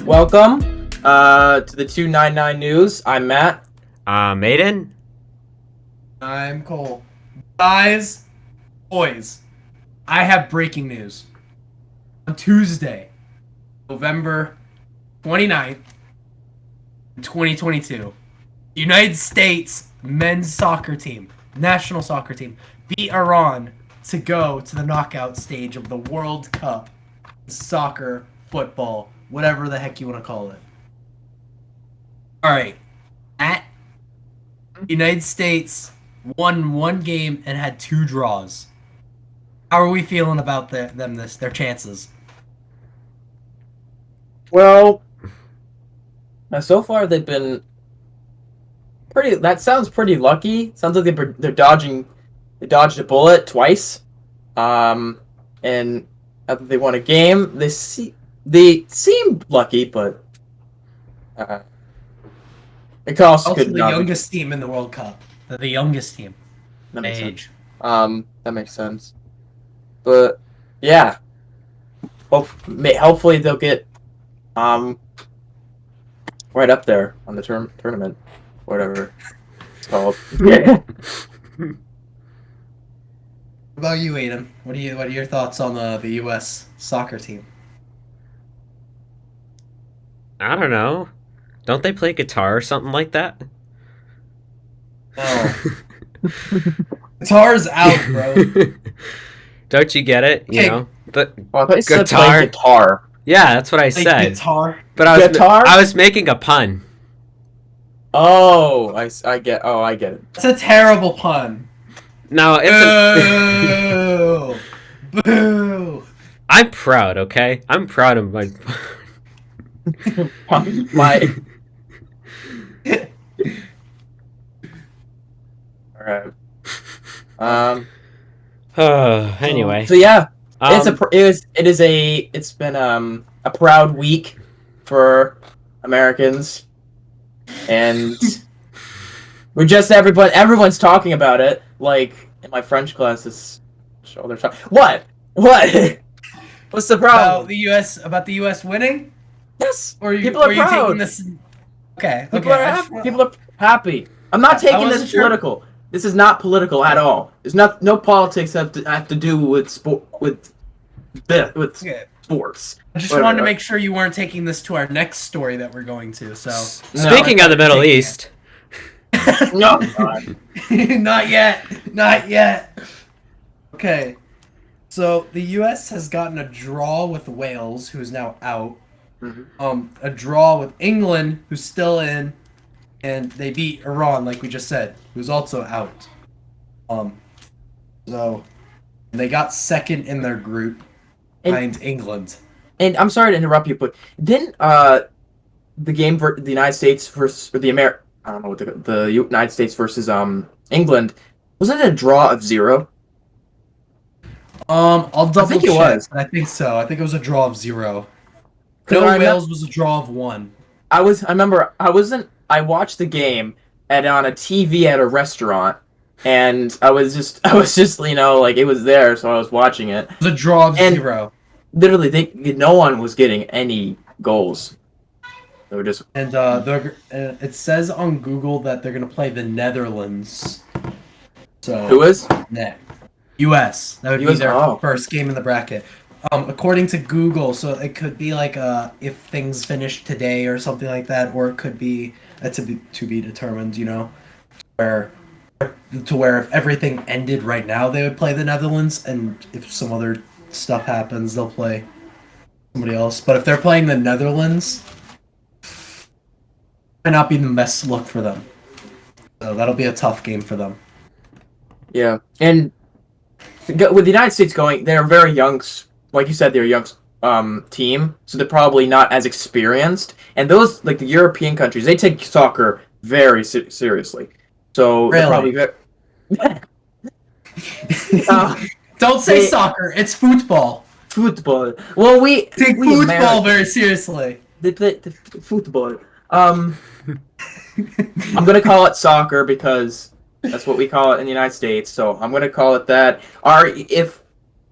Welcome to the 299 News. I'm Matt. Maiden? I'm Cole. Guys, boys, I have breaking news. On Tuesday, November 29th, 2022, the United States men's soccer team, national soccer team, beat Iran to go to the knockout stage of the World Cup. Soccer, football, whatever the heck you want to call it. Alright. The United States won one game and had two draws. How are we feeling about their chances? Well, so far they've been pretty. That sounds pretty lucky. Sounds like they dodged a bullet twice. And after they won a game, they seem lucky, but it could also the youngest team in the World Cup. They're the youngest team. That makes sense. That makes sense. But yeah, hopefully they'll get right up there on the tournament, whatever it's called. What about you, Aiden? What are your thoughts on the U.S. soccer team? I don't know. Don't they play guitar or something like that? Oh. Guitar's out, bro. Don't you get it? You know, the guitar. Yeah, that's what I said. Guitar. But I was making a pun. Oh, I get it. It's a terrible pun. No, it's Boo! Boo! I'm proud, okay? I'm proud of my my. All right. Anyway. So yeah, it's been a proud week for Americans, and everyone's talking about it. Like in my French class, this shoulder talk. What? What's the problem? About the U.S. winning? Yes. Or people are proud. Taking this? Okay. People are happy. I'm not taking this political. Sure. This is not political at all. There's no politics have to do with sports. I just wanted to make sure you weren't taking this to our next story that we're going to. So speaking of the Middle East. No. Not yet. Okay. So the U.S. has gotten a draw with Wales, who is now out. Mm-hmm. A draw with England, who's still in, and they beat Iran, like we just said, who's also out. So they got second in their group behind England. And I'm sorry to interrupt you, but didn't the game for the United States versus I don't know what the United States versus England, wasn't it a draw of 0? I'll double check. It was. I think so. I think it was a draw of 0. No, Wales was a draw of 1. I watched the game on a TV at a restaurant, and I was just like, it was there, so I was watching it. It was a draw of 0. Literally, no one was getting any goals. They were just it says on Google that they're gonna play the Netherlands. So who is? U.S. That would be their first game in the bracket. According to Google, so it could be like if things finish today or something like that, or it could be to be determined. You know, where if everything ended right now, they would play the Netherlands, and if some other stuff happens, they'll play somebody else. But if they're playing the Netherlands, it might not be the best look for them. So that'll be a tough game for them. Yeah, and with the United States going, they're very young. Like you said, they're a young team, so they're probably not as experienced. And those, like the European countries, they take soccer very seriously. So really? They're probably don't say soccer. It's football. Football. Well, we take football very seriously. They play the football. I'm gonna call it soccer because that's what we call it in the United States. So I'm gonna call it that. If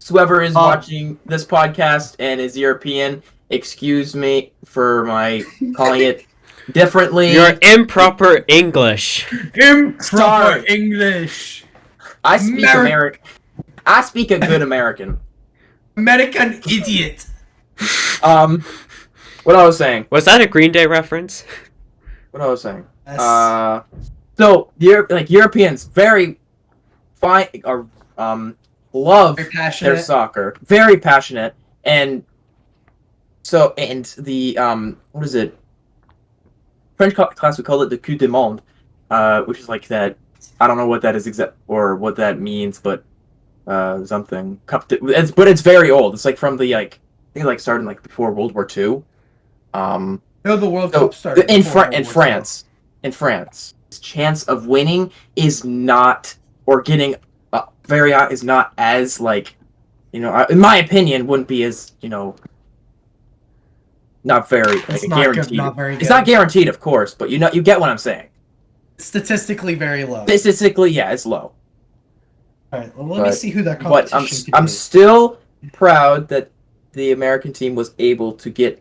whoever is watching this podcast and is European Excuse me for my calling it differently. Your improper English. Improper English. I speak American. I speak a good American. American idiot. What I was saying. Was that a Green Day reference? What I was saying. Yes. So Europeans very fine or love their soccer, very passionate, and the what is it? French class we call it the coup du monde, which is like that. I don't know what that is exact or what that means, but something. But it's very old. It's like from the I think it like started like before World War II. No, the World Cup started in France. In France, chance of winning is not or getting very high is not as like in my opinion wouldn't be as not very like it's a not guaranteed. Good, not very good. It's not guaranteed, of course, but you get what I'm saying. Statistically, very low. Statistically, yeah, it's low. All right, well, let me see who that competition. But I'm still proud that the American team was able to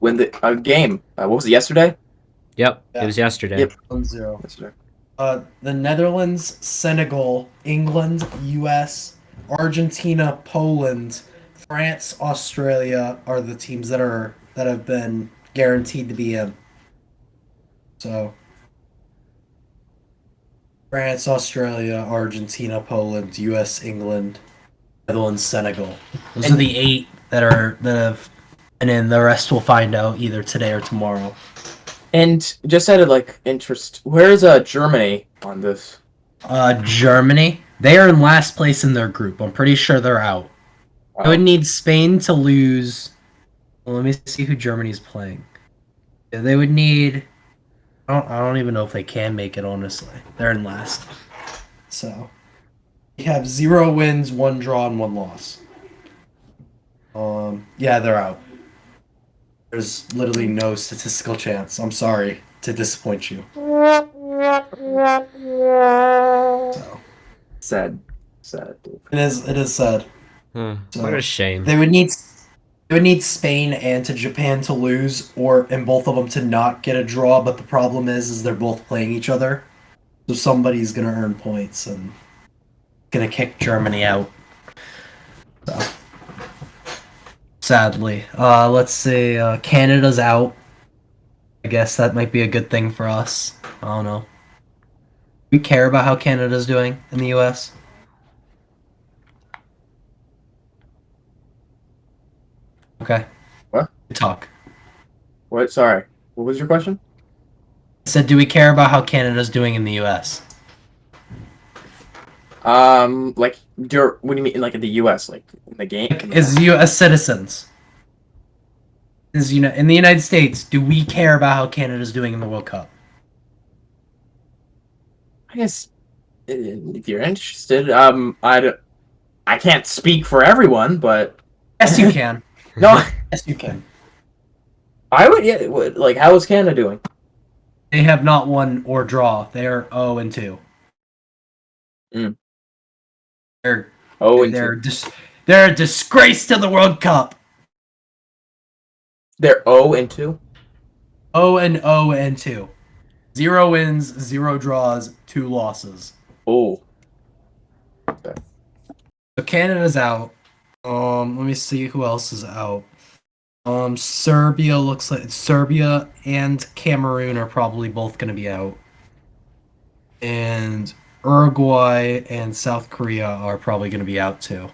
win the game. What was it, yesterday? Yep, it was yesterday. Yep, 1-0. Yesterday. The Netherlands, Senegal, England, U.S., Argentina, Poland, France, Australia are the teams that have been guaranteed to be in. So, France, Australia, Argentina, Poland, U.S., England, Netherlands, Senegal. Those are the 8 that have, and then the rest we'll find out either today or tomorrow. And just out of interest, where is Germany on this? Germany. They are in last place in their group. I'm pretty sure they're out. Wow. They would need Spain to lose. Well, let me see who Germany's playing. They would need. I don't even know if they can make it. Honestly, they're in last. So, we have 0 wins, 1 draw, and 1 loss. Yeah, they're out. There's literally no statistical chance. I'm sorry to disappoint you. So. Sad. It is sad. So, what a shame. They would need Spain and Japan to lose, and both of them to not get a draw. But the problem is they're both playing each other, so somebody's gonna earn points and gonna kick Germany out. So. Sadly. Let's see. Canada's out. I guess that might be a good thing for us. I don't know. Do we care about how Canada's doing in the U.S.? Okay. What? Talk. What? Sorry. What was your question? I said, do we care about how Canada's doing in the U.S.? What do you mean, like in the U.S., like in the game? As U.S. citizens, in the United States, do we care about how Canada's doing in the World Cup? I guess if you're interested, I can't speak for everyone, but yes, you can. No, yes, you can. I would. Yeah, like how is Canada doing? They have not won or draw. They are 0-2. They're a disgrace to the World Cup. They're 0-2. 0-2. 0 wins, 0 draws, 2 losses. Oh. Okay. So Canada's out. Let me see who else is out. Serbia looks like Serbia and Cameroon are probably both going to be out. And Uruguay and South Korea are probably going to be out too.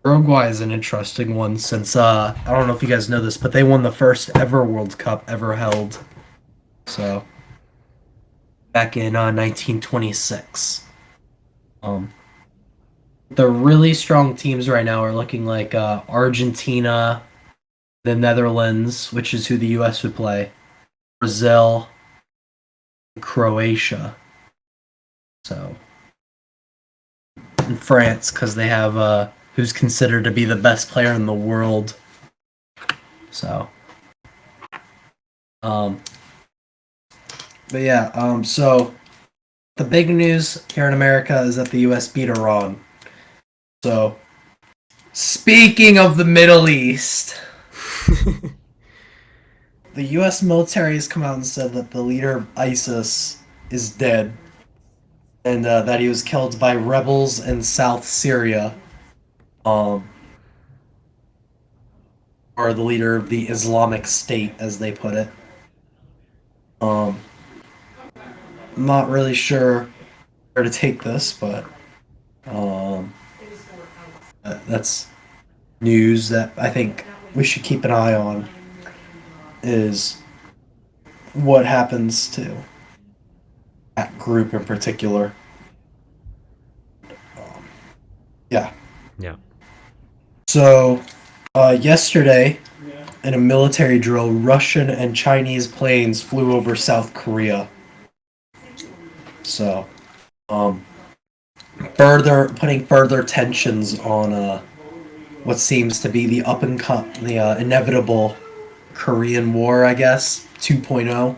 Uruguay is an interesting one since I don't know if you guys know this, but they won the first ever World Cup ever held. So back in 1926. The really strong teams right now are looking like Argentina, the Netherlands, which is who the U.S. would play, Brazil, Croatia. So, and France, because they have who's considered to be the best player in the world. So, but yeah, so the big news here in America is that the U.S. beat Iran. So, speaking of the Middle East, the U.S. military has come out and said that the leader of ISIS is dead, and that he was killed by rebels in South Syria, or the leader of the Islamic State, as they put it. I'm not really sure where to take this, but that's news that I think we should keep an eye on, is what happens to that group in particular. Yeah. Yeah. So, yesterday, in a military drill, Russian and Chinese planes flew over South Korea. So, putting further tensions on what seems to be the inevitable Korean War, I guess, 2.0.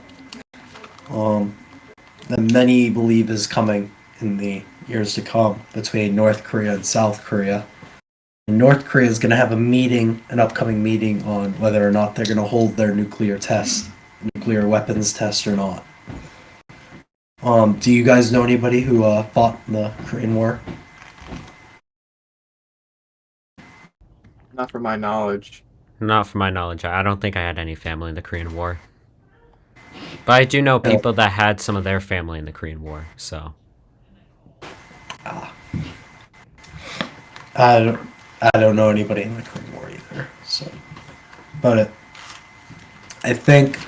That many believe is coming in the years to come between North Korea and South Korea. And North Korea is going to have an upcoming meeting on whether or not they're going to hold their nuclear weapons test or not. Do you guys know anybody who fought in the Korean War? Not from my knowledge. Not from my knowledge. I don't think I had any family in the Korean War. But I do know people that had some of their family in the Korean War, so. I don't know anybody in the Korean War either, so. But I think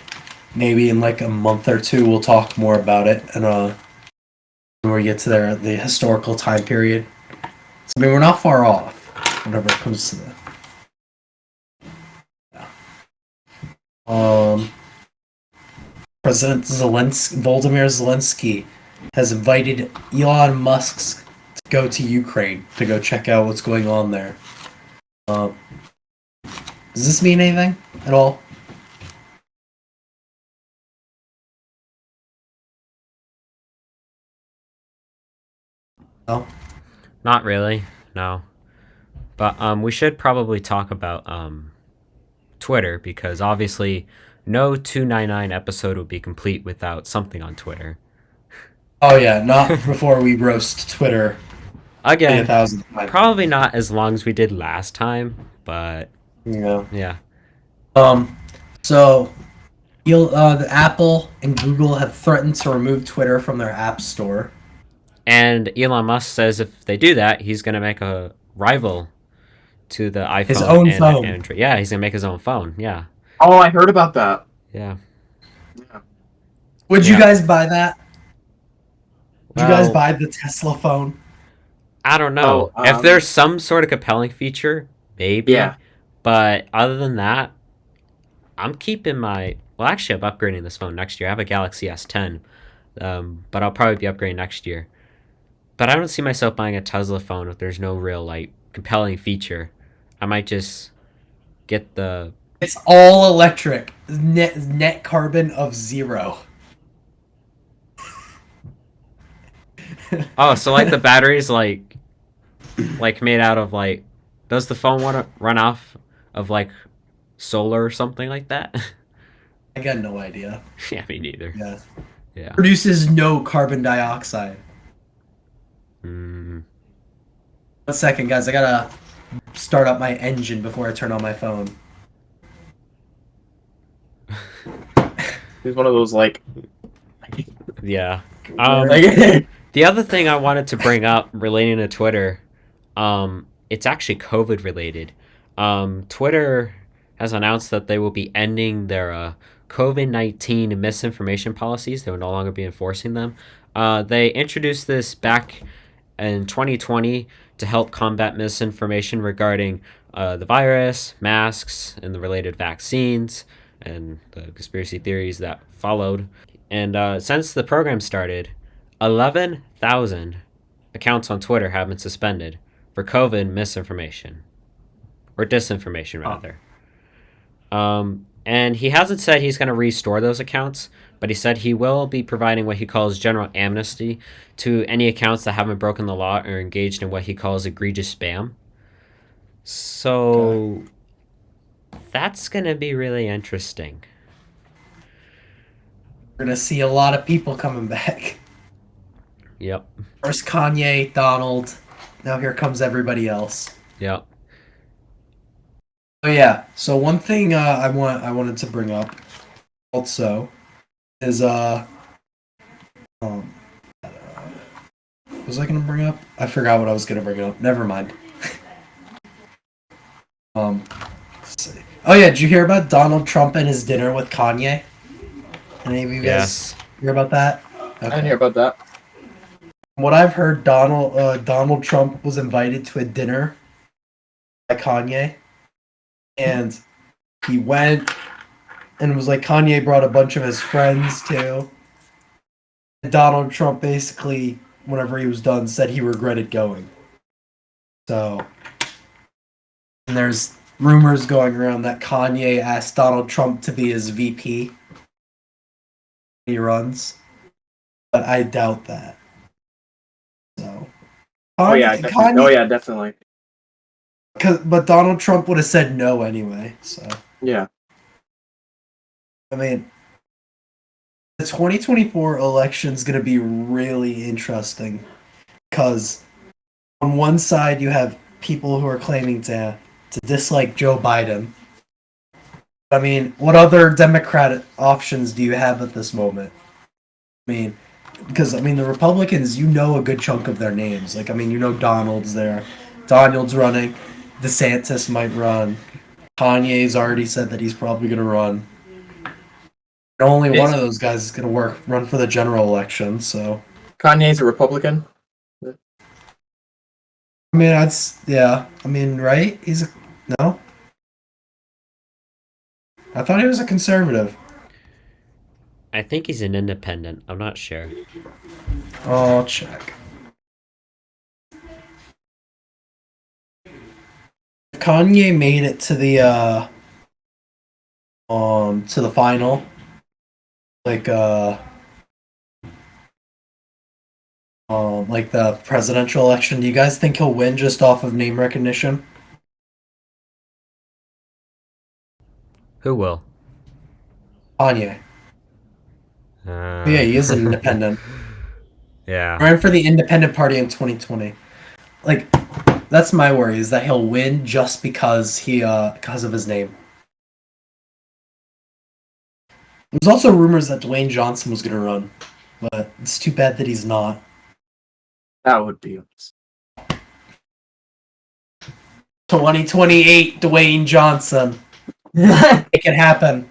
maybe in like a month or two we'll talk more about it, and when we get to the historical time period. So, I mean, we're not far off whenever it comes to that. President Volodymyr Zelensky has invited Elon Musk to go to Ukraine to go check out what's going on there. Does this mean anything at all? No? Not really, no. But we should probably talk about Twitter, because obviously no 299 episode would be complete without something on Twitter. Oh yeah, not before we roast Twitter. Again, probably not as long as we did last time, but yeah. So the Apple and Google have threatened to remove Twitter from their app store. And Elon Musk says if they do that, he's going to make a rival to the iPhone. His own phone. Android. Yeah, he's going to make his own phone. Yeah. Oh, I heard about that. Yeah. Would you guys buy that? Would you guys buy the Tesla phone? I don't know. If there's some sort of compelling feature, maybe. Yeah. But other than that, I'm keeping my... Well, actually, I'm upgrading this phone next year. I have a Galaxy S10, but I'll probably be upgrading next year. But I don't see myself buying a Tesla phone if there's no real, like, compelling feature. I might just get the... It's all electric. Net carbon of 0. Oh, so, like, the battery's, like made out of, like... Does the phone want to run off of, like, solar or something like that? I got no idea. Yeah, me neither. Yeah. Produces no carbon dioxide. 1 second, guys. I gotta start up my engine before I turn on my phone. He's one of those, like... Yeah. The other thing I wanted to bring up relating to Twitter, it's actually COVID related. Twitter has announced that they will be ending their COVID-19 misinformation policies. They will no longer be enforcing them. They introduced this back in 2020 to help combat misinformation regarding the virus, masks, and the related vaccines, and the conspiracy theories that followed. And since the program started, 11,000 accounts on Twitter have been suspended for COVID misinformation. Or disinformation, rather. And he hasn't said he's going to restore those accounts, but he said he will be providing what he calls general amnesty to any accounts that haven't broken the law or engaged in what he calls egregious spam. So that's going to be really interesting. We're going to see a lot of people coming back. Yep. First Kanye, Donald. Now here comes everybody else. Yep. Oh yeah. So one thing I wanted to bring up also is what was I gonna bring up? I forgot what I was gonna bring up. Never mind. Let's see. Oh yeah, did you hear about Donald Trump and his dinner with Kanye? Any of you guys hear about that? Okay. I didn't hear about that. What I've heard, Donald Trump was invited to a dinner by Kanye, and he went, and it was like Kanye brought a bunch of his friends too. And Donald Trump basically, whenever he was done, said he regretted going. So, and there's rumors going around that Kanye asked Donald Trump to be his VP. He runs, but I doubt that. So, Kanye, definitely. But Donald Trump would have said no anyway. So yeah, I mean, the 2024 election is going to be really interesting because on one side you have people who are claiming to dislike Joe Biden. I mean, what other Democratic options do you have at this moment? I mean, because the Republicans, you know a good chunk of their names. Like, you know Donald's there. Donald's running. DeSantis might run. Kanye's already said that he's probably going to run. And only one of those guys is going to run for the general election, so... Kanye's a Republican? Right? No? I thought he was a conservative. I think he's an independent. I'm not sure. I'll check. Kanye made it to the final. Like the presidential election. Do you guys think he'll win just off of name recognition? Who will? Kanye. Yeah, he is an independent. Yeah. Ran for the independent party in 2020. Like, that's my worry, is that he'll win just because because of his name. There's also rumors that Dwayne Johnson was going to run, but it's too bad that he's not. That would be 2028 Dwayne Johnson. Make it happen.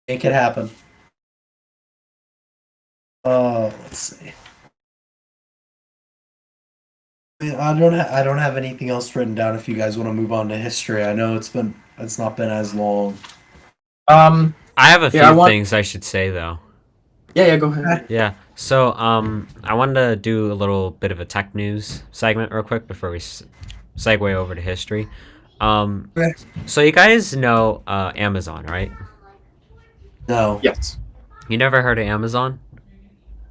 Make it happen. Let's see. I don't have anything else written down. If you guys want to move on to history, I know it's not been as long. I have a few things I should say though. Yeah, go ahead. Yeah. So, I wanted to do a little bit of a tech news segment real quick before we segue over to history. So you guys know Amazon, right? No. Yes. You never heard of Amazon?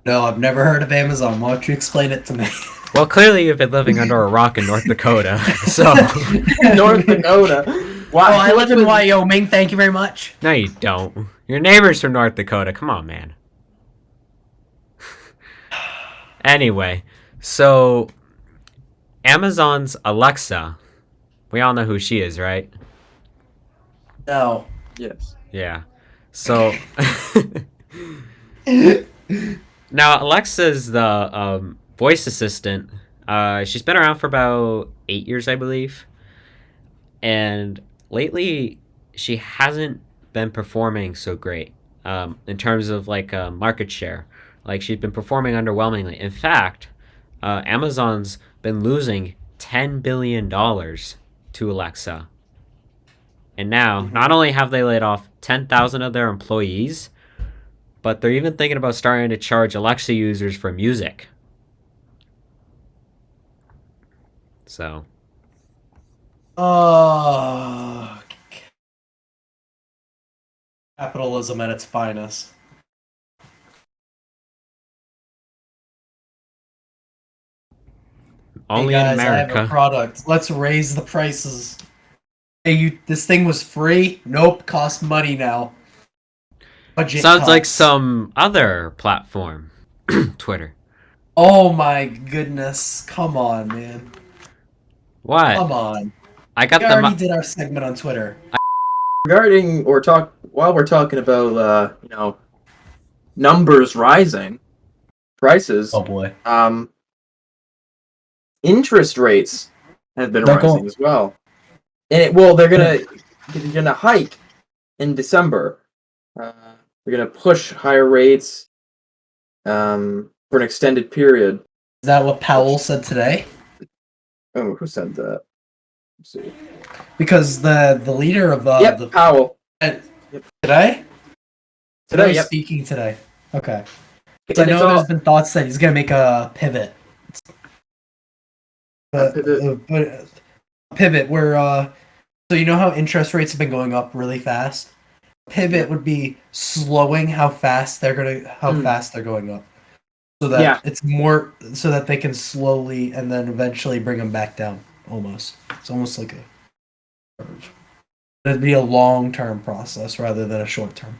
No, I've never heard of Amazon. Why don't you explain it to me? Well, clearly you've been living under a rock in North Dakota. So North Dakota. Wow, I live in Wyoming. Thank you very much. No, you don't. Your neighbor's from North Dakota. Come on, man. Anyway, so Amazon's Alexa. We all know who she is, right? No. Yes. Yeah. So now Alexa's the voice assistant. She's been around for about 8 years, I believe. And lately, she hasn't been performing so great in terms of market share. Like, she's been performing underwhelmingly. In fact, Amazon's been losing $10 billion to Alexa. And now, not only have they laid off 10,000 of their employees, but they're even thinking about starting to charge Alexa users for music. So. Capitalism at its finest. Only hey guys, in America. I have a product. Let's raise the prices. Hey, this thing was free? Nope, costs money now. Budget Sounds cuts. like some other platform. Twitter. Oh my goodness. Come on, man. What? Come on. I got We already did our segment on Twitter. While we're talking about numbers rising, prices. Oh boy. Interest rates have been They're rising going- as well, and they're gonna hike in December. They're gonna push higher rates for an extended period. Is that what Powell said today? Oh, who said that? Let's see. Because the leader of Yep, Powell. Today? Today, He's yep. speaking today. Okay. And So I know it's there's been thoughts that he's gonna make a pivot. Pivot where so you know how interest rates have been going up really fast? Pivot would be slowing how fast they're going up. So that it's more so that they can slowly and then eventually bring them back down almost. It's almost like a curve. It'd be a long-term process rather than a short-term.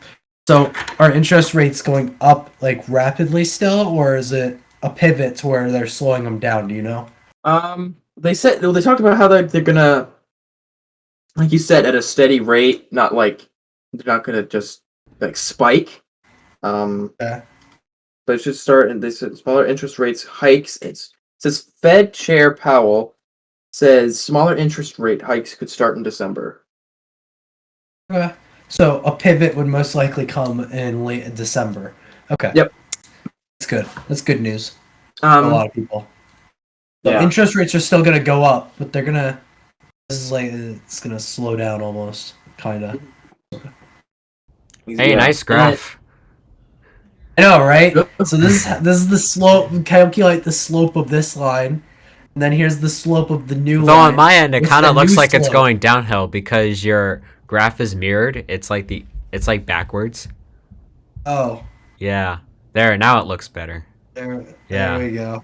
So are interest rates going up like rapidly still, or is it a pivot to where they're slowing them down? Do you know? They talked about how they're gonna, like you said, at a steady rate, not like they're not gonna just like spike. Yeah. But it should start, and they said smaller interest rates hikes. It says Fed Chair Powell says smaller interest rate hikes could start in December. So a pivot would most likely come in late December. Okay. Yep. That's good. That's good news. For a lot of people. So Yeah. interest rates are still gonna go up, but they're gonna. This is like it's gonna slow down almost, kinda. Hey, nice graph. I know, right? So this is the slope. Calculate the slope of this line, and then here's the slope of the new line. Though on my end, it What's kind the of looks new like it's slope? going downhill because your graph is mirrored. It's like backwards. Oh, Yeah. There, now it looks better. there Yeah. we go.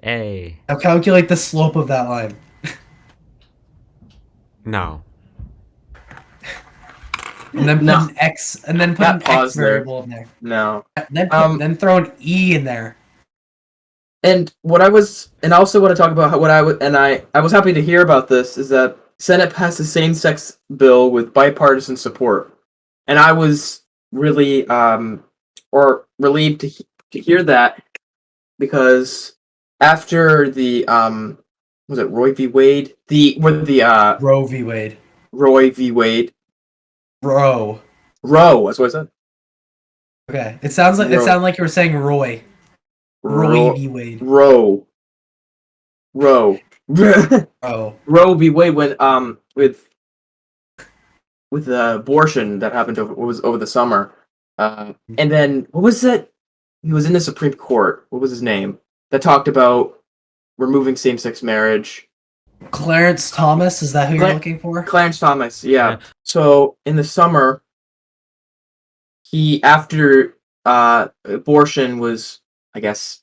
Hey. Now calculate the slope of that line. No. And then put No. an X, and then put Got an pause X there. variable in there. No. Then throw an E in there. And also want to talk about I was happy to hear about this, is that Senate passed a same-sex bill with bipartisan support, and I was really relieved to hear that, because after the was it Roe v. Wade? Roe v. Wade. Roe v. Wade. Roe. That's what I said. Okay. It sounded like you were saying Roy. Roe v. Wade. Roe. Oh. Roe v. Wade, when with the abortion that happened over the summer, and then what was it? He was in the Supreme Court. What was his name? That talked about removing same-sex marriage. Clarence Thomas, is that who you're looking for? Clarence Thomas, yeah. So in the summer, after abortion was, I guess,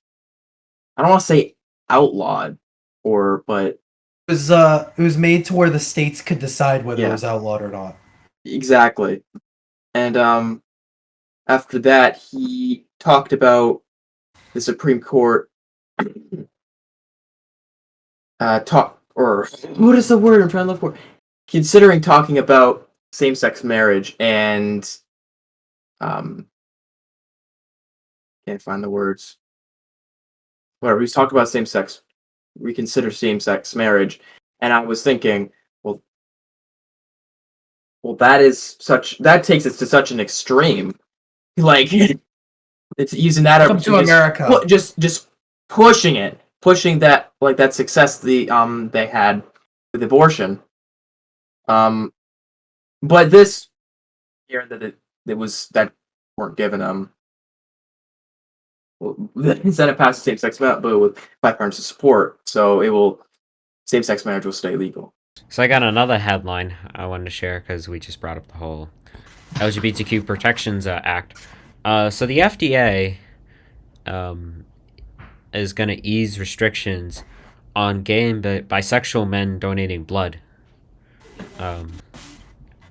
I don't want to say outlawed, but It was made to where the states could decide whether it was outlawed or not. Exactly. And after that, he talked about the Supreme Court what is the word I'm trying to look for? Considering talking about same-sex marriage, and can't find the words. Whatever, he was talking about reconsider same-sex marriage, and I was thinking, well, that takes it to such an extreme. Like, it's using that Welcome to America. Just pushing that, like, that success they had with abortion. But this here that that weren't given them. Well, instead it passed the same-sex bill with bipartisan support, so same-sex marriage will stay legal. So I got another headline I wanted to share because we just brought up the whole LGBTQ Protections Act. So the FDA is going to ease restrictions on gay and bisexual men donating blood.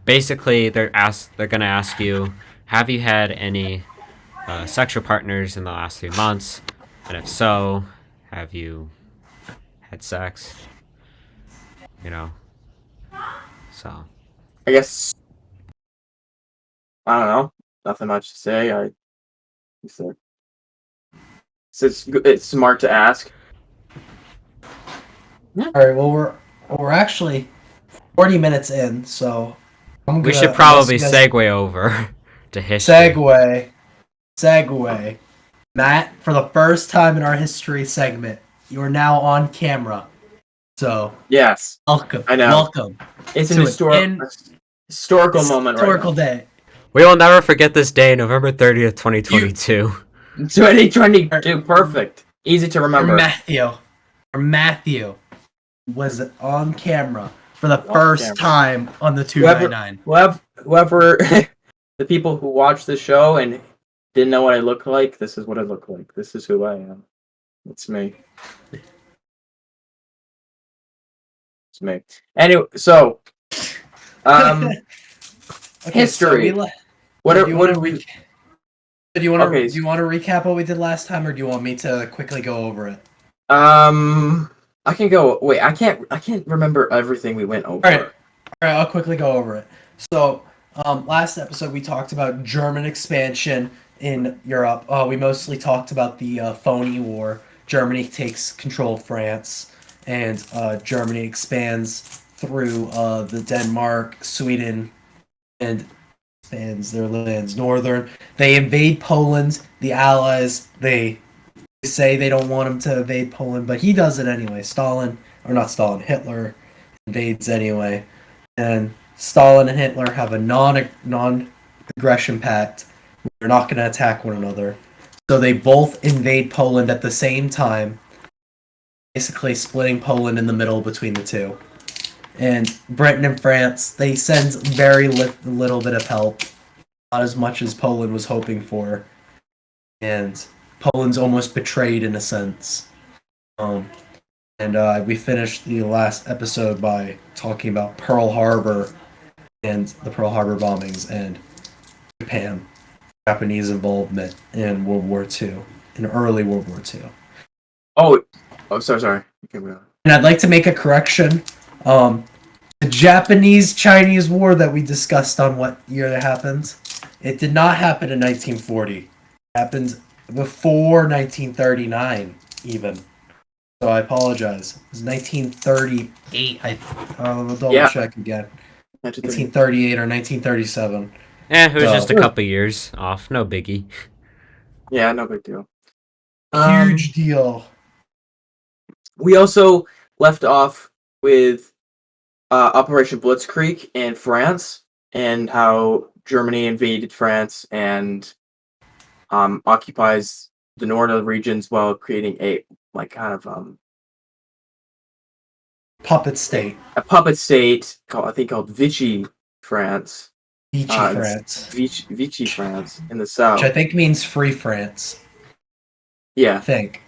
Basically, they're going to ask you, have you had any sexual partners in the last 3 months? And if so, have you had sex? You know, so. I guess I don't know. Nothing much to say. It's smart to ask. All right. Well, we're actually 40 minutes in, so We should probably segue over to history. Segue. Matt, for the first time in our history segment, you are now on camera. So yes, welcome. I know. Welcome. It's an historical moment. Historical day. We will never forget this day, November 30th, 2022. 2022, perfect. Easy to remember. Matthew was on camera for the first time on the 299. Whoever the people who watched the show and didn't know what I look like, this is what I look like. This is who I am. It's me. It's me. Anyway, so Okay, history. So do you want to recap what we did last time, or do you want me to quickly go over it? I can go. Wait, I can't remember everything we went over. All right, I'll quickly go over it. So, last episode we talked about German expansion in Europe. We mostly talked about the phony war. Germany takes control of France, and Germany expands through the Denmark, Sweden, and expands their lands northern. They invade Poland. The Allies, they say they don't want him to invade Poland, but he does it anyway. Hitler invades anyway. And Stalin and Hitler have a non-aggression pact. They're not going to attack one another. So they both invade Poland at the same time, basically splitting Poland in the middle between the two. And Britain and France, they send very little bit of help, not as much as Poland was hoping for. And Poland's almost betrayed in a sense. We finished the last episode by talking about Pearl Harbor and the Pearl Harbor bombings and Japanese involvement in World War II, in early World War II. Oh, sorry. Okay, and I'd like to make a correction. The Japanese-Chinese War that we discussed on what year that happened, it did not happen in 1940. It happened before 1939, even. So I apologize. It was 1938. I'll double check again. 1938 or 1937. It was just a couple years off. No biggie. Yeah, no big deal. Huge deal. We also left off with Operation Blitzkrieg in France and how Germany invaded France and occupies the northern regions while creating a puppet state. A puppet state called Vichy France. Vichy France in the south. Which I think means Free France. Yeah. I think.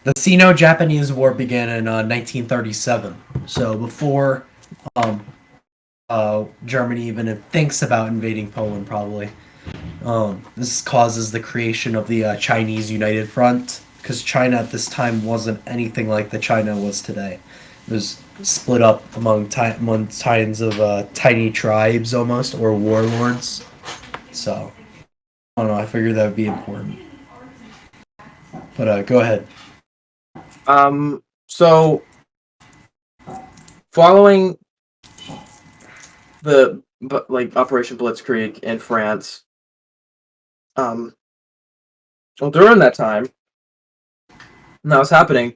The Sino-Japanese War began in 1937. So before Germany even thinks about invading Poland, probably. This causes the creation of the Chinese United Front, because China at this time wasn't anything like the China was today. It was split up among tines of tiny tribes almost, or warlords. So, I don't know, I figured that would be important. But go ahead. So, following the Operation Blitzkrieg in France, during that time, when that was happening,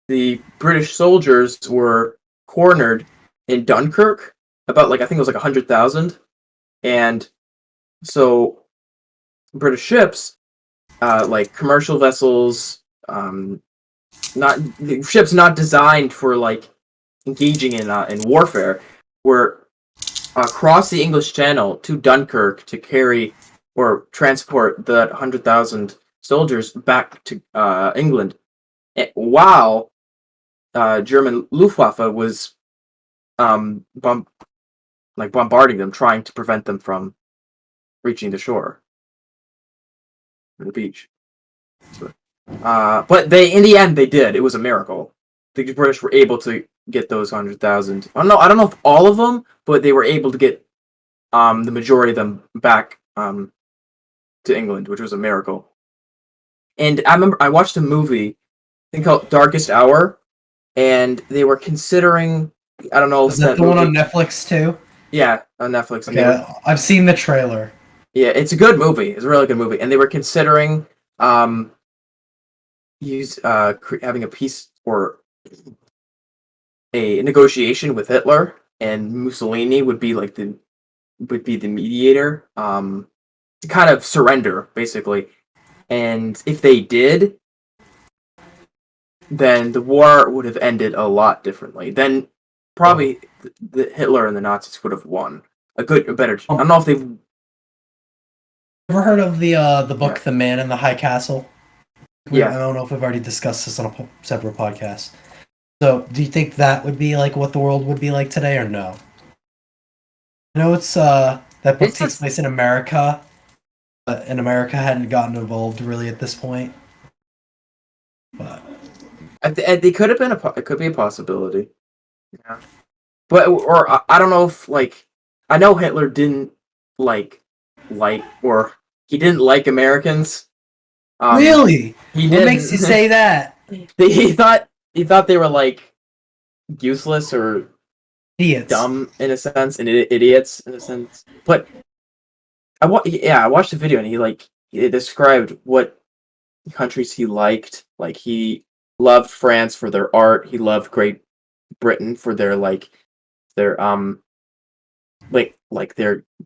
the British soldiers were cornered in Dunkirk, about I think it was 100,000, and so British ships, commercial vessels, ships not designed for engaging in warfare, were cross the English Channel to Dunkirk to carry or transport the 100,000 soldiers back to England, while German Luftwaffe was bombarding them, trying to prevent them from reaching the shore, or the beach. So, but in the end, they did. It was a miracle. The British were able to get those 100,000. I don't know if all of them, but they were able to get the majority of them back to England, which was a miracle. And I remember I watched a movie, I think called Darkest Hour, and they were considering. I don't know if is that the one on Netflix too? Yeah, on Netflix. Okay, I've seen the trailer. Yeah, it's a good movie. It's a really good movie, and they were considering having a peace or a negotiation with Hitler, and Mussolini would be the mediator, to kind of surrender, basically. And if they did, then the war would have ended a lot differently. Then probably the Hitler and the Nazis would have won. A better. I don't know if they've ever heard of the book The Man in the High Castle? Yeah. I don't know if we've already discussed this on a separate podcast. So, do you think that would be like what the world would be like today, or no? I know it's that book takes place in America, and America hadn't gotten involved really at this point. But they could have been it could be a possibility. Yeah. But I don't know if I know Hitler didn't or he didn't like Americans. Really? What makes you say that? He thought they were useless or idiots, dumb in a sense, and idiots in a sense. But I watched the video, and he described what countries he liked. Like, he loved France for their art. He loved Great Britain for their their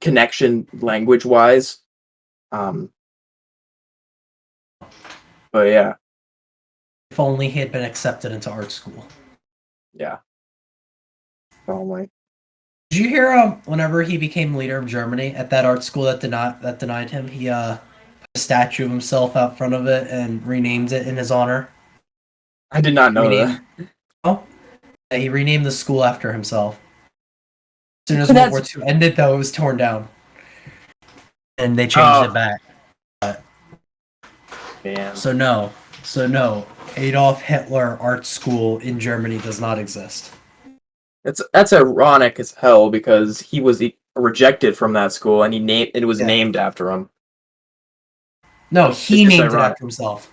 connection language wise. But yeah. If only he had been accepted into art school. Yeah. Probably. Did you hear whenever he became leader of Germany at that art school that denied him, he put a statue of himself out front of it and renamed it in his honor? I did not know that. Oh, yeah, he renamed the school after himself. As soon as World War II ended, though, it was torn down, and they changed it back. Damn. So no, Adolf Hitler Art School in Germany does not exist. That's ironic as hell, because he was rejected from that school, and it was named after him. No, he named it after himself.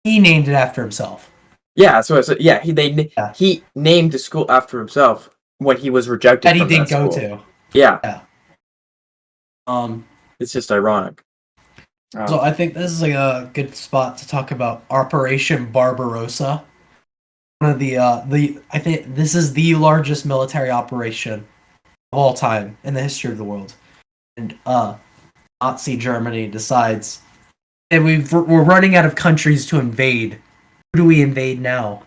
He named it after himself. Yeah, he named the school after himself when he was rejected. That he didn't go to. Yeah. It's just ironic. So I think this is a good spot to talk about Operation Barbarossa. One of I think this is the largest military operation of all time in the history of the world. And Nazi Germany decides, and we're running out of countries to invade. Who do we invade now?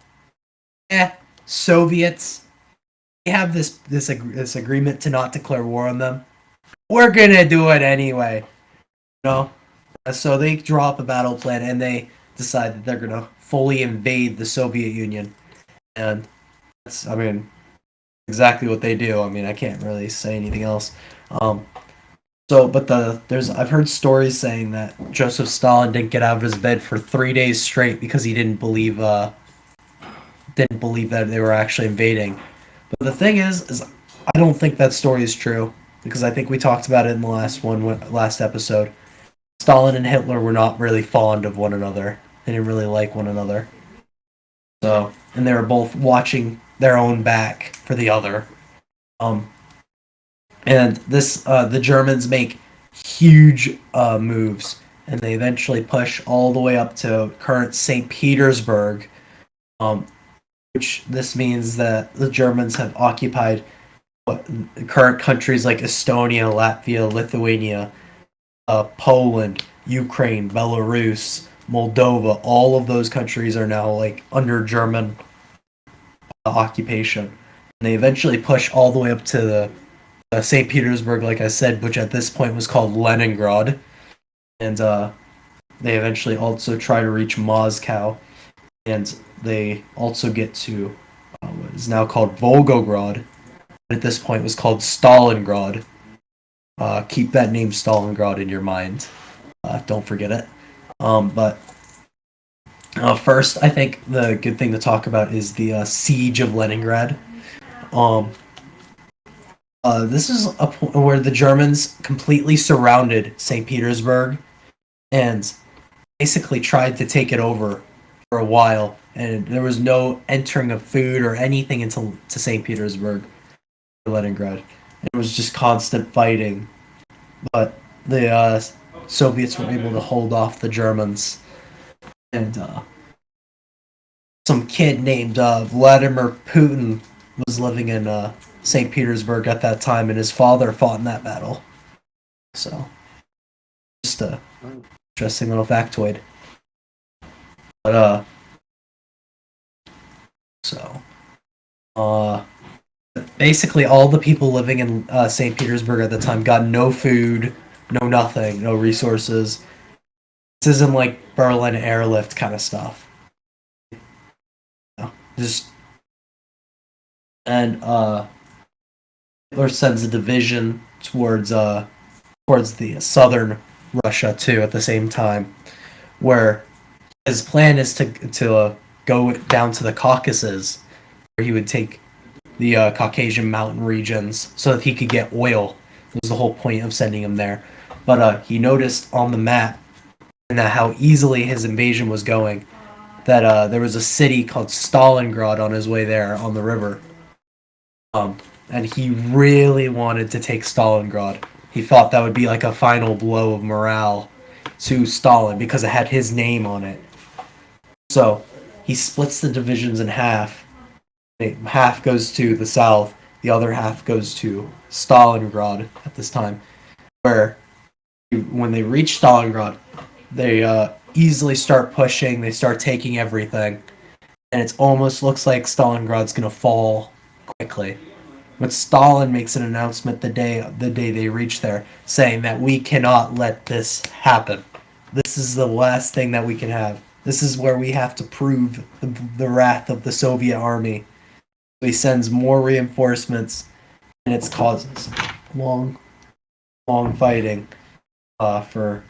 Soviets. We have this agreement to not declare war on them. We're gonna do it anyway. So they draw up a battle plan, and they decide that they're gonna fully invade the Soviet Union. And that's, exactly what they do. I can't really say anything else. I've heard stories saying that Joseph Stalin didn't get out of his bed for 3 days straight because he didn't believe that they were actually invading. But the thing is I don't think that story is true, because I think we talked about it in the last episode. Stalin and Hitler were not really fond of one another. They didn't really like one another. So, and they were both watching their own back for the other. And the Germans make huge moves, and they eventually push all the way up to current St. Petersburg, which this means that the Germans have occupied current countries like Estonia, Latvia, Lithuania, Poland, Ukraine, Belarus, Moldova. All of those countries are now under German occupation. And they eventually push all the way up to St. Petersburg, like I said, which at this point was called Leningrad, and they eventually also try to reach Moscow, and they also get to what is now called Volgograd. At this point, was called Stalingrad. Keep that name Stalingrad in your mind. Don't forget it. But first, I think the good thing to talk about is the siege of Leningrad. This is a point where the Germans completely surrounded St. Petersburg and basically tried to take it over for a while, and there was no entering of food or anything into St. Petersburg or Leningrad. It was just constant fighting, but the Soviets were able to hold off the Germans, and some kid named Vladimir Putin was living in St. Petersburg at that time, and his father fought in that battle. So, just a interesting little factoid. But basically all the people living in St. Petersburg at the time got no food, no nothing, no resources. This isn't like Berlin airlift kind of stuff. No, just and Hitler sends a division towards the southern Russia too at the same time, where his plan is to go down to the Caucasus, where he would take the Caucasian mountain regions so that he could get oil. That was the whole point of sending him there. But he noticed on the map and how easily his invasion was going that there was a city called Stalingrad on his way there on the river. And he really wanted to take Stalingrad. He thought that would be like a final blow of morale to Stalin because it had his name on it. So he splits the divisions in half. Half goes to the south, the other half goes to Stalingrad at this time, where when they reach Stalingrad, they easily start pushing, they start taking everything, and it almost looks like Stalingrad's going to fall quickly. But Stalin makes an announcement the day they reach there, saying that we cannot let this happen. This is the last thing that we can have. This is where we have to prove the wrath of the Soviet army. So he sends more reinforcements, and it causes long fighting. For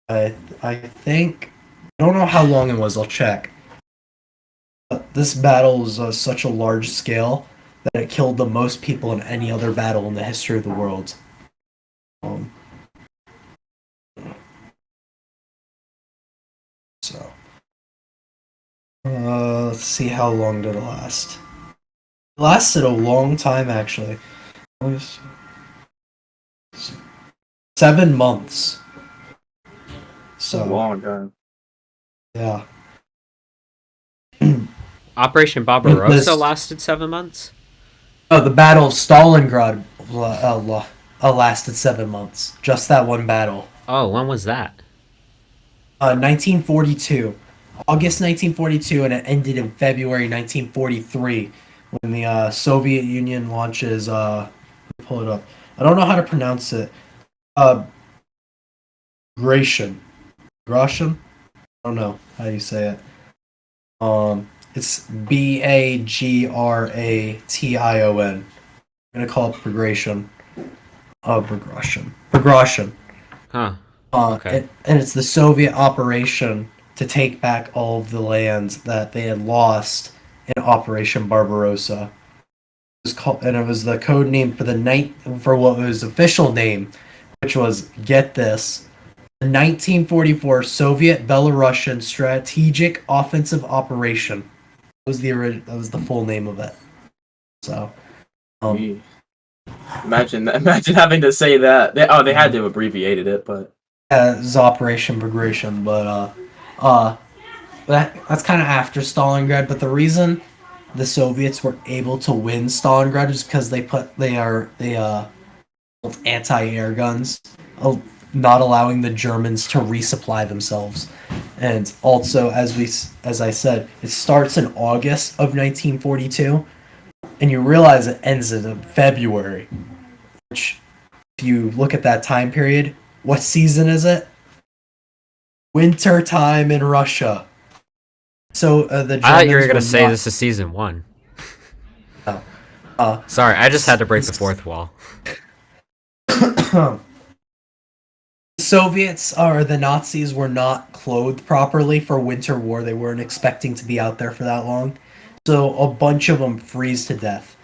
I think I don't know how long it was. I'll check. But this battle was such a large scale that it killed the most people in any other battle in the history of the world. Let's see, how long did it last? It lasted a long time, actually. 7 months. So a long time. Yeah. Operation Barbarossa lasted 7 months? Oh, the Battle of Stalingrad lasted 7 months. Just that one battle. Oh, when was that? 1942. August 1942, and it ended in February 1943 when the Soviet Union launches. Pull it up. I don't know how to pronounce it. Gratian. I don't know how you say it. It's Bagration. I'm gonna call it Bagration. Bagration. Huh. Okay. And it's the Soviet operation to take back all of the lands that they had lost in Operation Barbarossa. It was the code name for what was official name, which was, get this, the 1944 Soviet Belarusian Strategic Offensive Operation. That was the full name of it. So, imagine having to say that. They had to abbreviated it, but it was Operation Bagration. But that's kind of after Stalingrad. But the reason the Soviets were able to win Stalingrad is because they built anti-air guns, not allowing the Germans to resupply themselves. And also, as I said, it starts in August of 1942, and you realize it ends in February. Which, if you look at that time period, what season is it? Winter time in Russia. So the Germans I thought you were gonna say not... this is season 1. No. Sorry, I just had to break the fourth wall. Soviets or the Nazis were not clothed properly for winter war. They weren't expecting to be out there for that long. So a bunch of them freeze to death.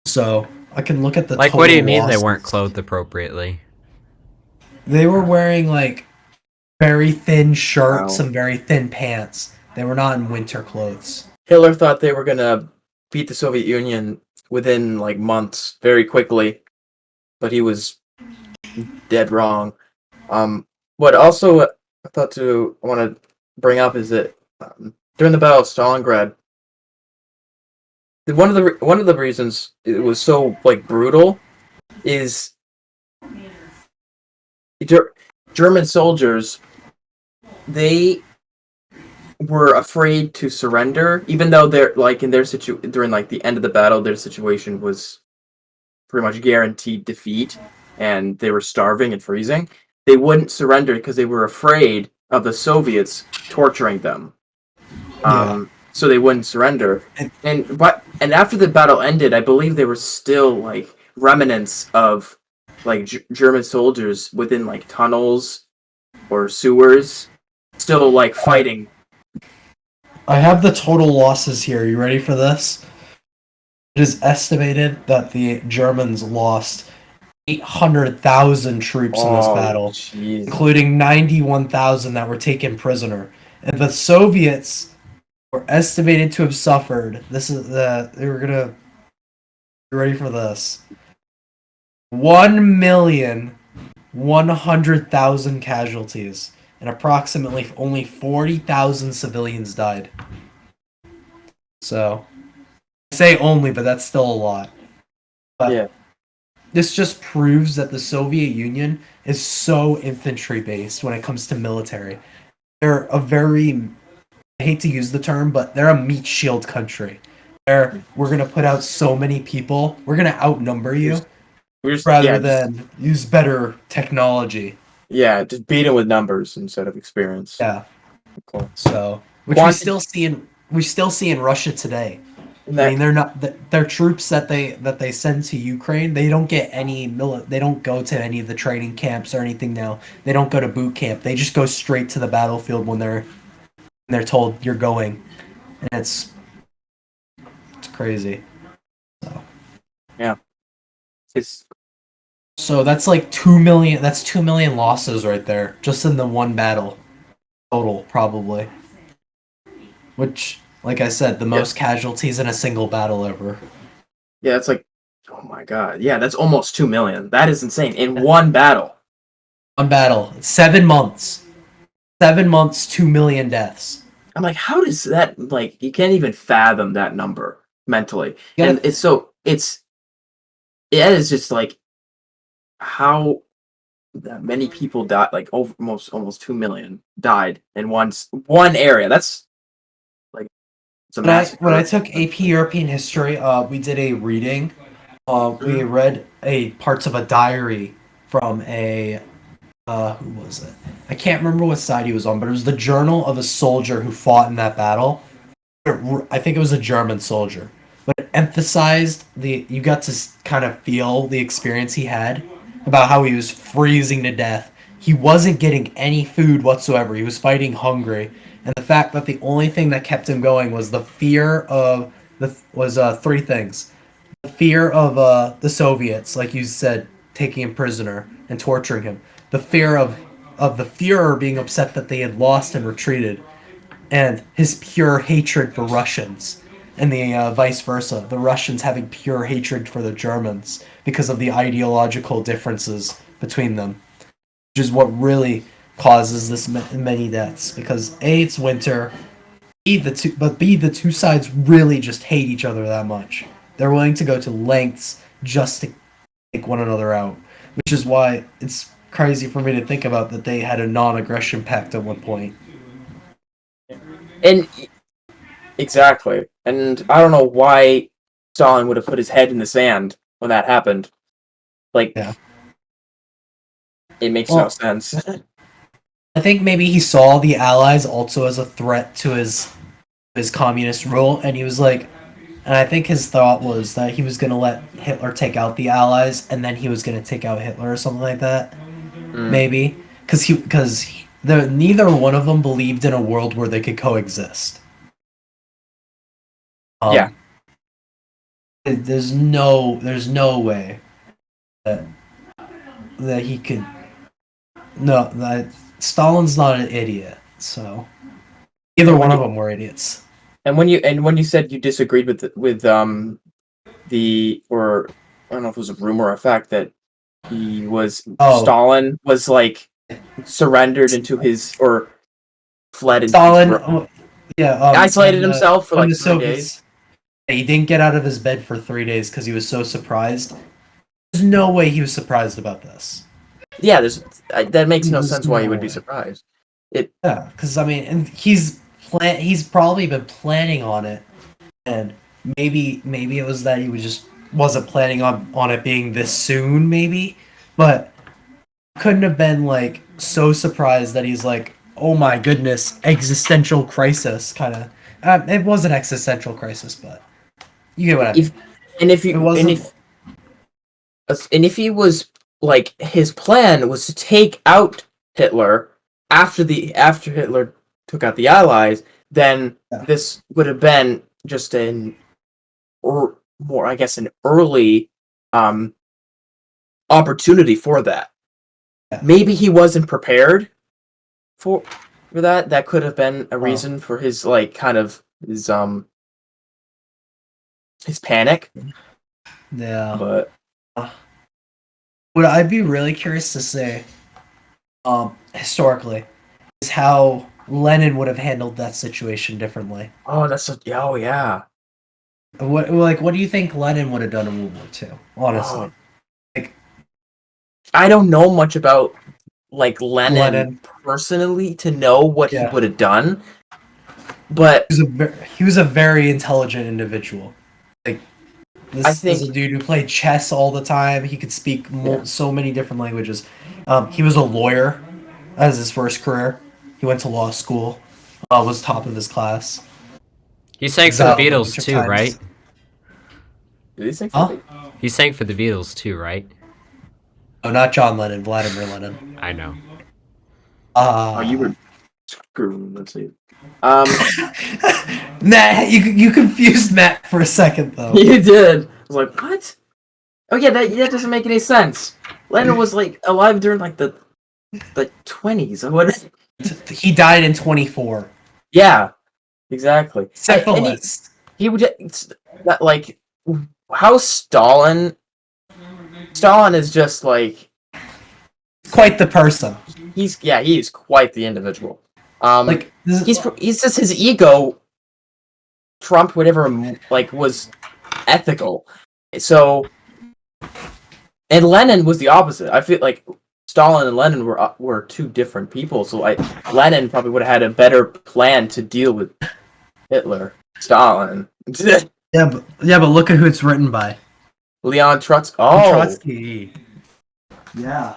So I can look at the Like, total what do you mean losses. they weren't clothed appropriately? They were wearing like very thin shirts and very thin pants. They were not in winter clothes. Hitler thought they were gonna beat the Soviet Union within like months, very quickly, but he was dead wrong. What also I want to bring up is that during the Battle of Stalingrad, one of the reasons it was so like brutal is German soldiers, they were afraid to surrender, even though they're like in their during like the end of the battle, their situation was pretty much guaranteed defeat, and they were starving and freezing. They wouldn't surrender because they were afraid of the Soviets torturing them. So they wouldn't surrender. And after the battle ended, I believe there were still like remnants of like German soldiers within like tunnels or sewers, still like fighting. I have the total losses here. You ready for this? It is estimated that the Germans lost 800,000 troops in this battle, including 91,000 that were taken prisoner. And the Soviets were estimated to have suffered. You ready for this? 1,100,000 casualties, and approximately only 40,000 civilians died. So, I say only, but that's still a lot. But yeah. This just proves that the Soviet Union is so infantry-based when it comes to military. They're a very, I hate to use the term, but they're a meat shield country. We're going to put out so many people, we're going to outnumber you rather than use better technology. Yeah, just beat it with numbers instead of experience. Yeah. Cool. So, which we still see in Russia today. I mean, they're troops that they send to Ukraine. They don't get they don't go to any of the training camps or anything now. They don't go to boot camp. They just go straight to the battlefield when they're told you're going. And it's crazy. So. Yeah. So that's like 2 million. That's 2 million losses right there, just in the one battle, total probably. Which, like I said, the most casualties in a single battle ever. Yeah, it's like, oh my god, yeah, that's almost 2 million. That is insane in one battle. One battle, 7 months. 7 months, 2 million deaths. I'm like, how does that like? You can't even fathom that number mentally, and it is just like how that many people died, like almost 2 million died in one area. That's like it's a massacre. When I took AP European history, we did a reading. We read parts of a diary from a who was it? I can't remember what side he was on, but it was the journal of a soldier who fought in that battle. I think it was a German soldier, but it emphasized you got to kind of feel the experience he had about how he was freezing to death. He wasn't getting any food whatsoever. He was fighting hungry, and the fact that the only thing that kept him going was the fear of three things: the fear of the Soviets, like you said, taking him prisoner and torturing him; the fear of the Führer being upset that they had lost and retreated, and his pure hatred for Russians, and the vice versa, the Russians having pure hatred for the Germans because of the ideological differences between them, which is what really causes this many deaths. Because A, it's winter, B, the two sides really just hate each other that much. They're willing to go to lengths just to take one another out, which is why it's crazy for me to think about that they had a non-aggression pact at one point. And exactly. And I don't know why Stalin would have put his head in the sand when that happened. Like, Yeah. it makes no sense. I think maybe he saw the Allies also as a threat to his communist rule, and he was like, and I think his thought was that he was going to let Hitler take out the Allies, and then he was going to take out Hitler or something like that. Maybe because neither one of them believed in a world where they could coexist. Yeah. There's no way that he could. No, that Stalin's not an idiot. So either one of them were idiots. And when you said you disagreed with the or I don't know if it was a rumor or a fact that Stalin was like surrendered into his or fled into Stalin, isolated himself for like 3 days. He didn't get out of his bed for 3 days because he was so surprised. There's no way he was surprised about this. Yeah, that makes no sense why he would be surprised. Yeah, because I mean, and he's probably been planning on it, and maybe it was that he wasn't planning on it being this soon, maybe, but couldn't have been like so surprised that he's like, oh my goodness, existential crisis kind of. It was an existential crisis, but you get what I mean. And if he was like, his plan was to take out Hitler after Hitler took out the Allies, then this would have been just an early opportunity for that. Yeah. Maybe he wasn't prepared for that. That could have been a reason for his like kind of his panic. Yeah. But what I'd be really curious to say, historically, is how Lenin would have handled that situation differently. Oh yeah. What do you think Lenin would have done in World War II? Honestly, I don't know much about like Lenin personally to know what he would have done, but he was a very intelligent individual. Like this is a dude who played chess all the time. He could speak so many different languages. He was a lawyer as his first career. He went to law school. Was top of his class. He sang for the Beatles too, right? Did he sing for He sang for the Beatles too, right? Oh, not John Lennon, Vladimir Lenin. I know. You were screwed. Let's see. Matt, you confused Matt for a second though. You did. I was like, what? Oh yeah, that doesn't make any sense. Lennon was like alive during like the 20s. What? He died in 24. Yeah, exactly. Syphilis. He would that like how Stalin is just like quite the person. He's quite the individual. Like he's just his ego trumped whatever like was ethical. So, and Lenin was the opposite. I feel like Stalin and Lenin were two different people. So Lenin probably would have had a better plan to deal with Hitler. Stalin. Yeah, but look at who it's written by. Leon Trotsky. Trotsky. Yeah.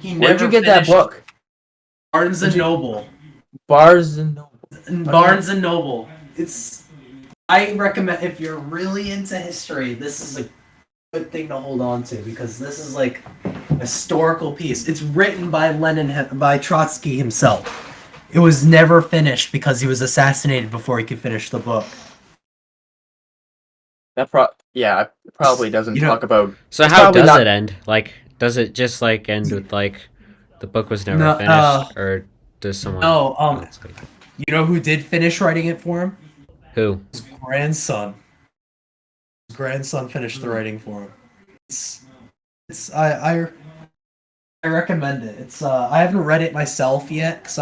Where'd you get that book? Barnes and Noble. Barnes and Noble. I recommend, if you're really into history, this is a good thing to hold on to, because this is like a historical piece. It's written by by Trotsky himself. It was never finished because he was assassinated before he could finish the book. That probably doesn't talk about. So how does it end? Like, does it just like end with like the book was never finished, or does someone? No. You know who did finish writing it for him? Who? His grandson. His grandson finished the writing for him. I recommend it. It's I haven't read it myself yet because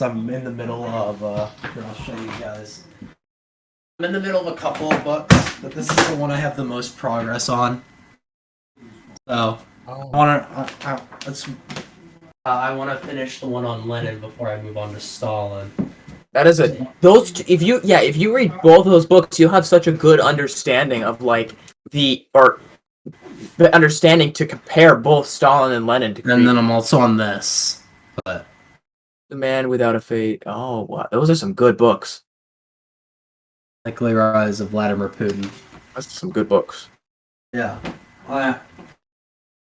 I'm in the middle of here, I'll show you guys. I'm in the middle of a couple of books, but this is the one I have the most progress on. So I want to finish the one on Lenin before I move on to Stalin. That is if you read both of those books, you'll have such a good understanding of like the the understanding to compare both Stalin and Lenin. And then I'm also on this. But The Man Without a Fate. Oh, wow. Those are some good books. Likely Rise of Vladimir Putin. That's some good books. Yeah. I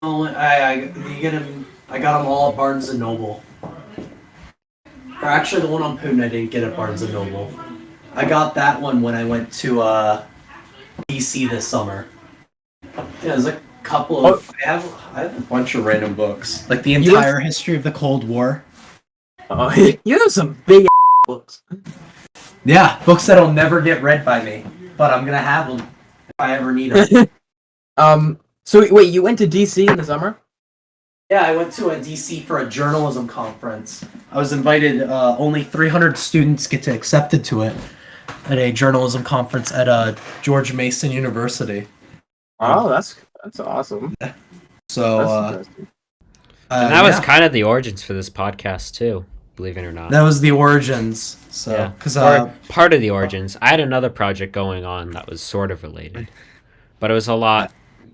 got them all at Barnes and Noble. Or actually, the one on Putin I didn't get at Barnes and Noble. I got that one when I went to DC this summer. Yeah, there's a couple of. I have a bunch of random books, like the entire history of the Cold War. Oh, you have some big books. Yeah, books that'll never get read by me, but I'm gonna have them if I ever need them. So wait, you went to DC in the summer? Yeah, I went to a DC for a journalism conference. I was invited. Only 300 students get to accepted to it at a journalism conference at George Mason University. Oh, that's awesome. So and that was kind of the origins for this podcast too, believe it or not. That was the origins. So because part of the origins. I had another project going on that was sort of related, but it was a lot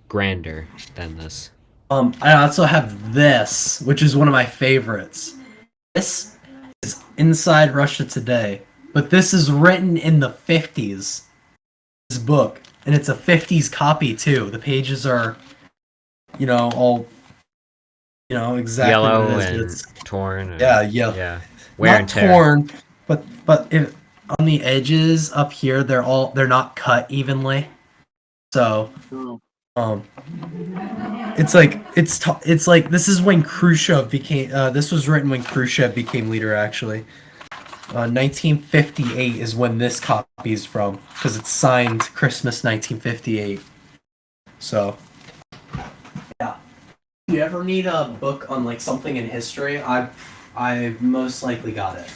grander than this. I also have this, which is one of my favorites. This is Inside Russia Today, but this is written in the 50s. This book, and it's a 50s copy too. The pages are, all, exactly yellow what it and is. Torn. And, yeah. Wear and tear. Torn, but on the edges up here, they're not cut evenly. So, it's like this is when Khrushchev became. This was written when Khrushchev became leader. Actually, 1958 is when this copy is from, because it's signed Christmas 1958. So, yeah. If you ever need a book on like something in history, I've most likely got it.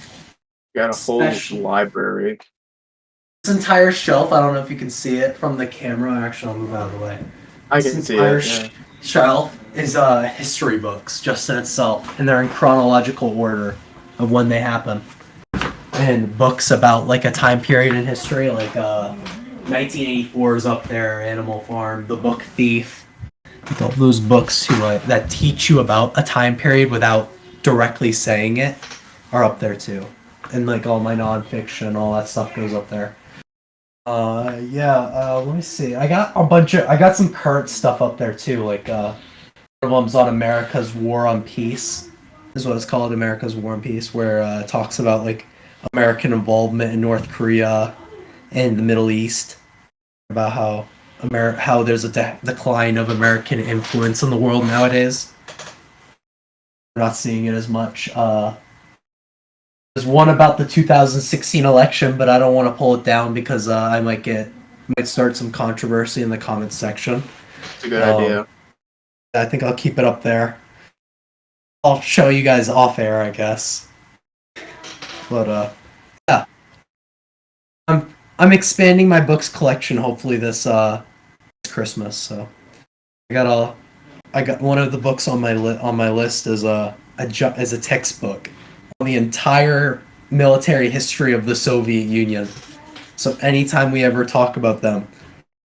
Got a whole library. This entire shelf. I don't know if you can see it from the camera. Actually, I'll move out of the way. I can see it. Yeah. Shelf is history books just in itself, and they're in chronological order of when they happen. And books about like a time period in history, like 1984 is up there, Animal Farm, The Book Thief. All those books that teach you about a time period without directly saying it are up there too. And like all my nonfiction, all that stuff goes up there. Let me see. I got some current stuff up there too, like one of them's on America's War on Peace, is what it's called, America's War on Peace, where it talks about like American involvement in North Korea and the Middle East, about how there's a decline of American influence in the world nowadays. We're not seeing it as much. There's one about the 2016 election, but I don't want to pull it down because I might start some controversy in the comments section. It's a good idea. I think I'll keep it up there. I'll show you guys off air, I guess. But yeah, I'm expanding my books collection. Hopefully this Christmas. So I got one of the books on my list is a textbook on the entire military history of the Soviet Union. So anytime we ever talk about them,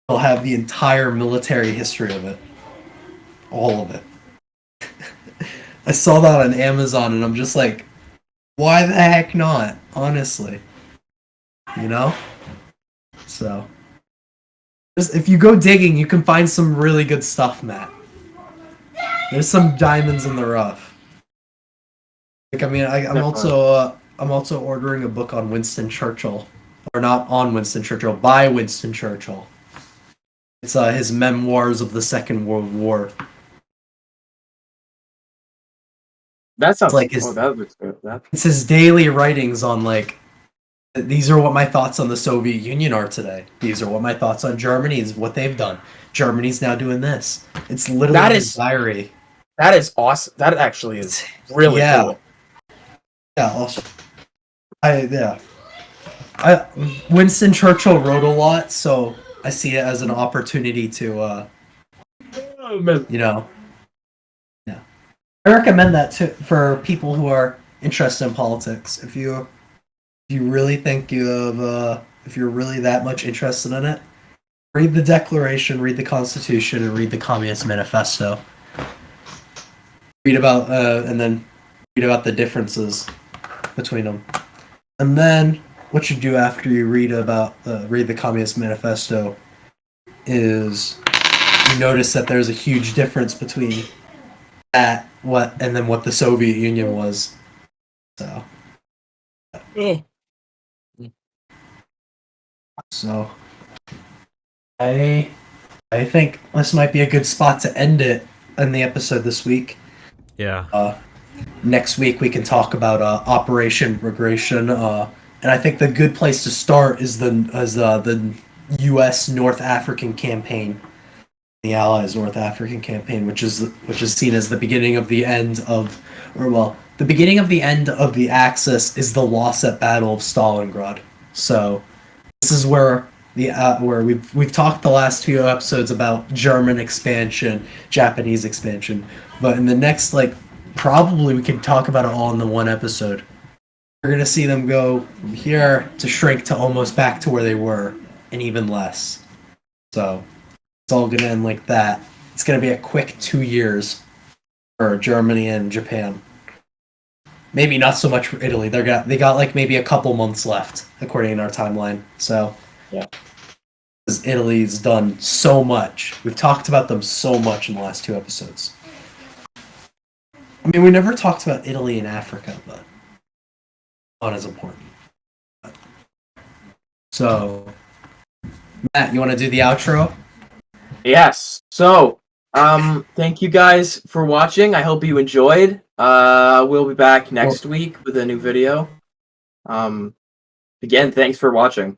we'll have the entire military history of it. All of it. I saw that on Amazon and I'm just like, why the heck not? Honestly. So, if you go digging, you can find some really good stuff, Matt. There's some diamonds in the rough. Like, I mean, I'm also ordering a book on Winston Churchill, or not on Winston Churchill, by Winston Churchill. It's his memoirs of the Second World War. That sounds like that looks good. It's his daily writings on like, these are what my thoughts on the Soviet Union are today. These are what my thoughts on Germany is, what they've done. Germany's now doing this. It's literally his diary. That is awesome. That actually is really cool. Yeah, Winston Churchill wrote a lot, so I see it as an opportunity to, Yeah. I recommend that for people who are interested in politics. If you really think if you're really that much interested in it, Read the Declaration, read the Constitution, and read the Communist Manifesto. Read about and then read about the differences between them. And then what you do after you read the Communist Manifesto is you notice that there's a huge difference between what the Soviet Union was. So. So I think this might be a good spot to end it in the episode this week. Yeah. Next week we can talk about Operation Regression, and I think the good place to start is the U.S. North African campaign, the Allies North African campaign, which is seen as the beginning of the end of, the beginning of the end of the Axis is the loss at Battle of Stalingrad. So this is where we've talked the last few episodes about German expansion, Japanese expansion, but in the next probably we can talk about it all in the one episode. We're gonna see them go from here to shrink to almost back to where they were, and even less. So it's all gonna end like that. It's gonna be a quick 2 years for Germany and Japan. Maybe not so much for Italy. They got maybe a couple months left, according to our timeline. So yeah, because Italy's done so much. We've talked about them so much in the last 2 episodes. I mean, we never talked about Italy and Africa, but not as important. So, Matt, you want to do the outro? Yes. So, thank you guys for watching. I hope you enjoyed. We'll be back next week with a new video. Again, thanks for watching.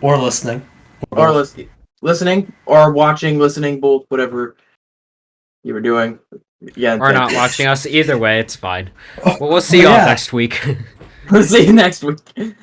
Or listening. Or listening, or watching, listening, both, whatever you were doing. Yeah. Or not watching us. Either way, it's fine. But we'll see y'all next week. We'll see you next week.